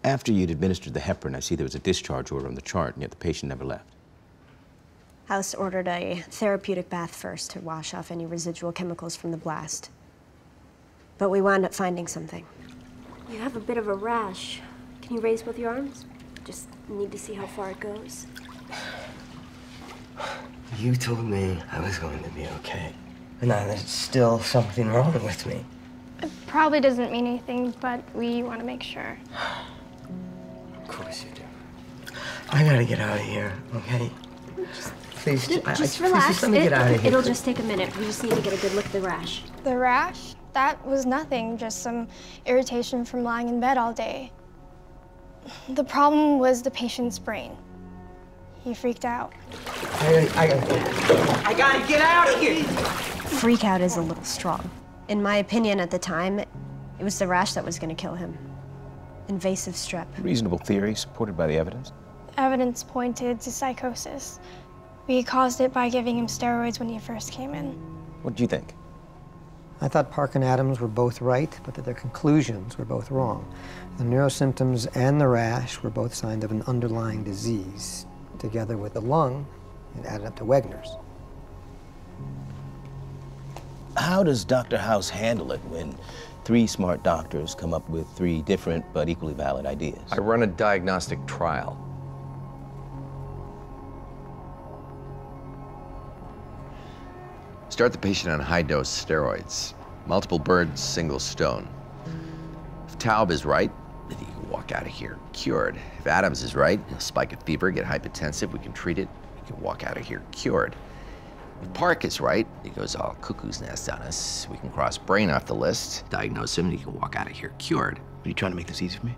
After you'd administered the heparin, I see there was a discharge order on the chart, and yet the patient never left. House ordered a therapeutic bath first to wash off any residual chemicals from the blast. But we wound up finding something. You have a bit of a rash. Can you raise both your arms? Just need to see how far it goes. You told me I was going to be okay. And now there's still something wrong with me. It probably doesn't mean anything, but we want to make sure. Of course you do. I gotta get out of here, okay? Please, just relax. Please, let me get out of here. It'll just take a minute. We just need to get a good look at the rash. The rash? That was nothing, just some irritation from lying in bed all day. The problem was the patient's brain. He freaked out. I gotta get out of here! Freak out is a little strong. In my opinion at the time, it was the rash that was going to kill him. Invasive strep. Reasonable theory, supported by the evidence. Evidence pointed to psychosis. We caused it by giving him steroids when he first came in. What did you think? I thought Park and Adams were both right, but that their conclusions were both wrong. The neurosymptoms and the rash were both signs of an underlying disease. Together with the lung, it added up to Wegener's. How does Dr. House handle it when 3 smart doctors come up with 3 different but equally valid ideas? I run a diagnostic trial. Start the patient on high-dose steroids. Multiple birds, single stone. If Taub is right, then he can walk out of here cured. If Adams is right, he'll spike a fever, get hypotensive, we can treat it, he can walk out of here cured. If Park is right, he goes all cuckoo's nest on us, we can cross brain off the list, diagnose him, and he can walk out of here cured. Are you trying to make this easy for me?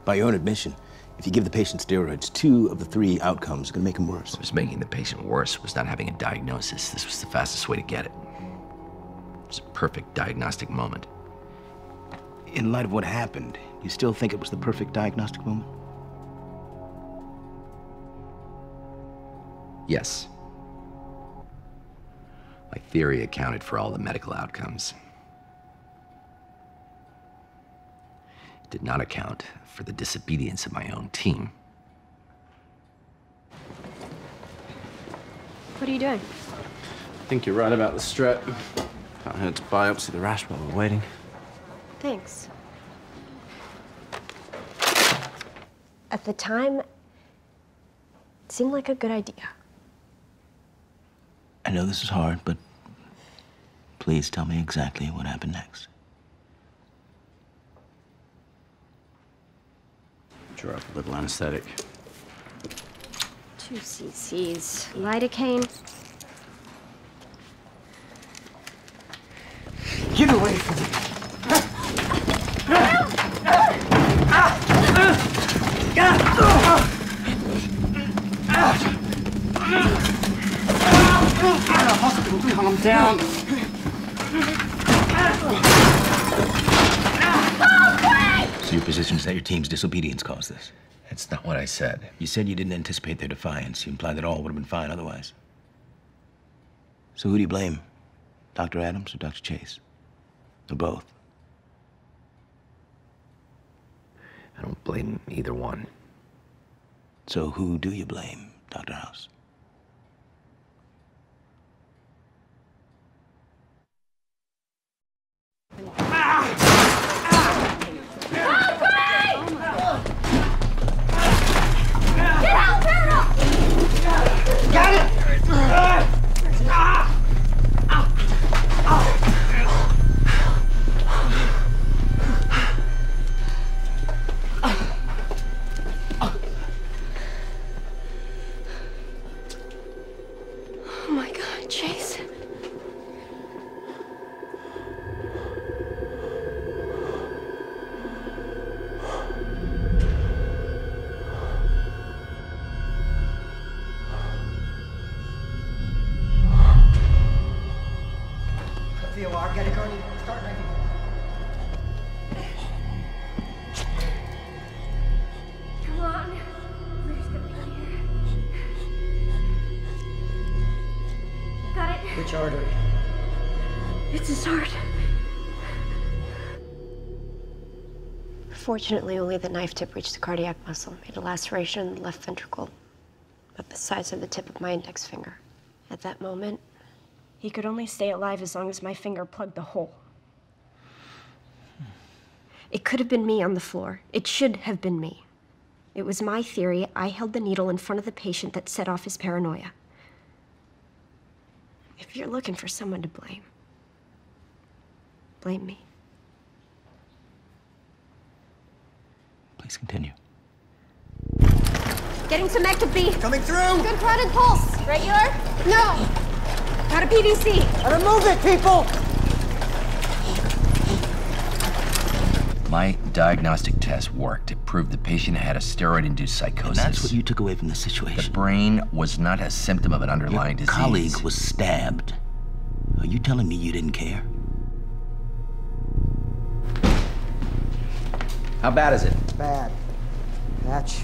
By your own admission, if you give the patient steroids, 2 of the 3 outcomes are going to make him worse. What was making the patient worse was not having a diagnosis. This was the fastest way to get it. It was a perfect diagnostic moment. In light of what happened, you still think it was the perfect diagnostic moment? Yes. My theory accounted for all the medical outcomes. It did not account for the disobedience of my own team. What are you doing? I think you're right about the strep. Can't hurt to biopsy the rash while we're waiting. Thanks. At the time, it seemed like a good idea. I know this is hard, but please tell me exactly what happened next. Draw up a little anesthetic. 2 cc's lidocaine. Get away from me! Calm down. So your position is that your team's disobedience caused this? That's not what I said. You said you didn't anticipate their defiance. You implied that all would have been fine otherwise. So who do you blame? Dr. Adams or Dr. Chase? Or both? I don't blame either one. So who do you blame, Dr. House? Oh my God, Chase. The alarm, get it going. Start making. Come on. We're just gonna be here. Got it. Which artery? It's his heart. Fortunately, only the knife tip reached the cardiac muscle, made a laceration in the left ventricle, about the size of the tip of my index finger. At that moment, he could only stay alive as long as my finger plugged the hole. It could have been me on the floor. It should have been me. It was my theory. I held the needle in front of the patient that set off his paranoia. If you're looking for someone to blame, blame me. Please continue. Getting some active B. Coming through! Good carotid pulse. Regular? No. Got a PVC. Gotta move it, people! My diagnostic test worked. It proved the patient had a steroid-induced psychosis. And that's what you took away from the The situation. brain was not a symptom of an underlying Your disease. colleague was stabbed. Are you telling me you didn't care? How bad is it? Bad. Patch.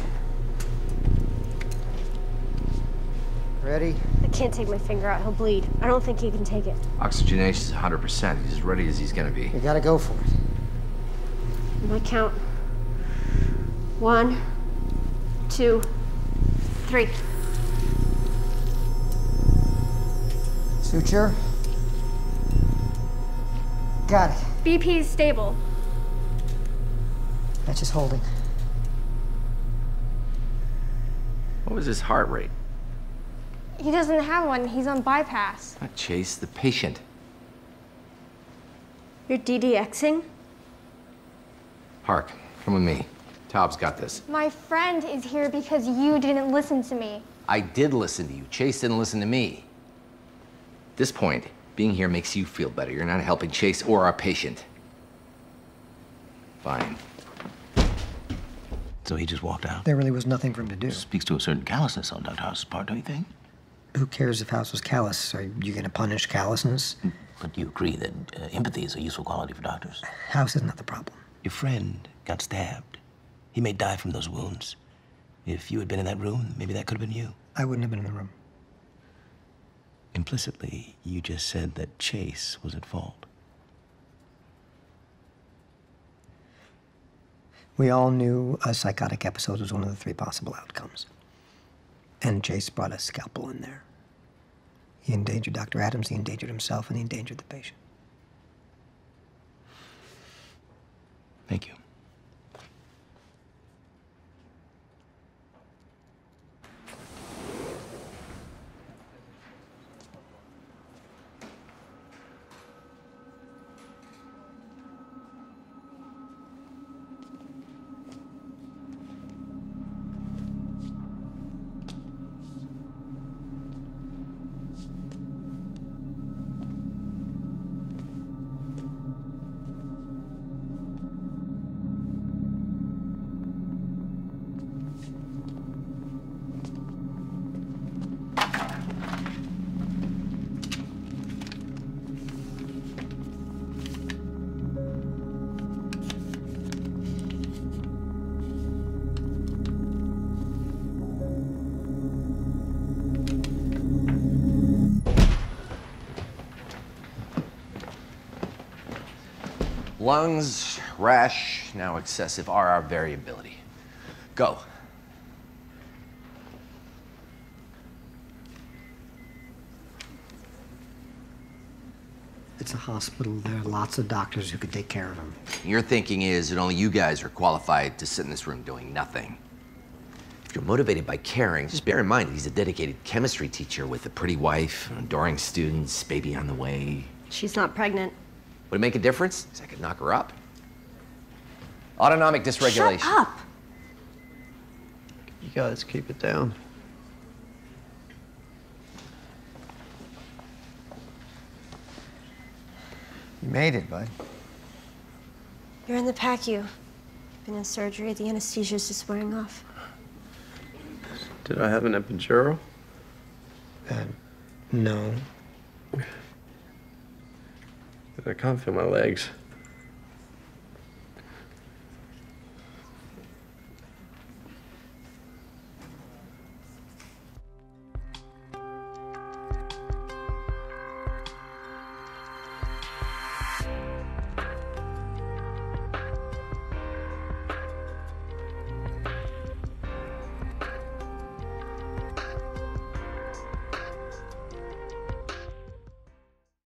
Ready? I can't take my finger out. He'll bleed. I don't think he can take it. Oxygenation is 100%. He's as ready as he's gonna be. You gotta go for it. My count. 1, 2, 3. Suture. Got it. BP is stable. That's just holding. What was his heart rate? He doesn't have one. He's on bypass. Not Chase, the patient. You're DDXing? Hark, come with me. Taub's got this. My friend is here because you didn't listen to me. I did listen to you. Chase didn't listen to me. At this point, being here makes you feel better. You're not helping Chase or our patient. Fine. So he just walked out? There really was nothing for him to do. Speaks to a certain callousness on Dr. House's part, don't you think? Who cares if House was callous? Are you gonna punish callousness? But you agree that empathy is a useful quality for doctors? House is not the problem. Your friend got stabbed. He may die from those wounds. If you had been in that room, maybe that could have been you. I wouldn't have been in the room. Implicitly, you just said that Chase was at fault. We all knew a psychotic episode was one of the 3 possible outcomes. And Chase brought a scalpel in there. He endangered Dr. Adams, he endangered himself, and he endangered the patient. Thank you. Lungs, rash, now excessive RR variability. Go. It's a hospital. There are lots of doctors who could take care of him. Your thinking is that only you guys are qualified to sit in this room doing nothing. If you're motivated by caring, just bear in mind that he's a dedicated chemistry teacher with a pretty wife, adoring students, baby on the way. She's not pregnant. Would it make a difference? 'Cause I could knock her up. Autonomic dysregulation. Shut up! You guys keep it down. You made it, bud. You're in the PACU. Been in surgery. The anesthesia's just wearing off. Did I have an epidural? No. I can't feel my legs.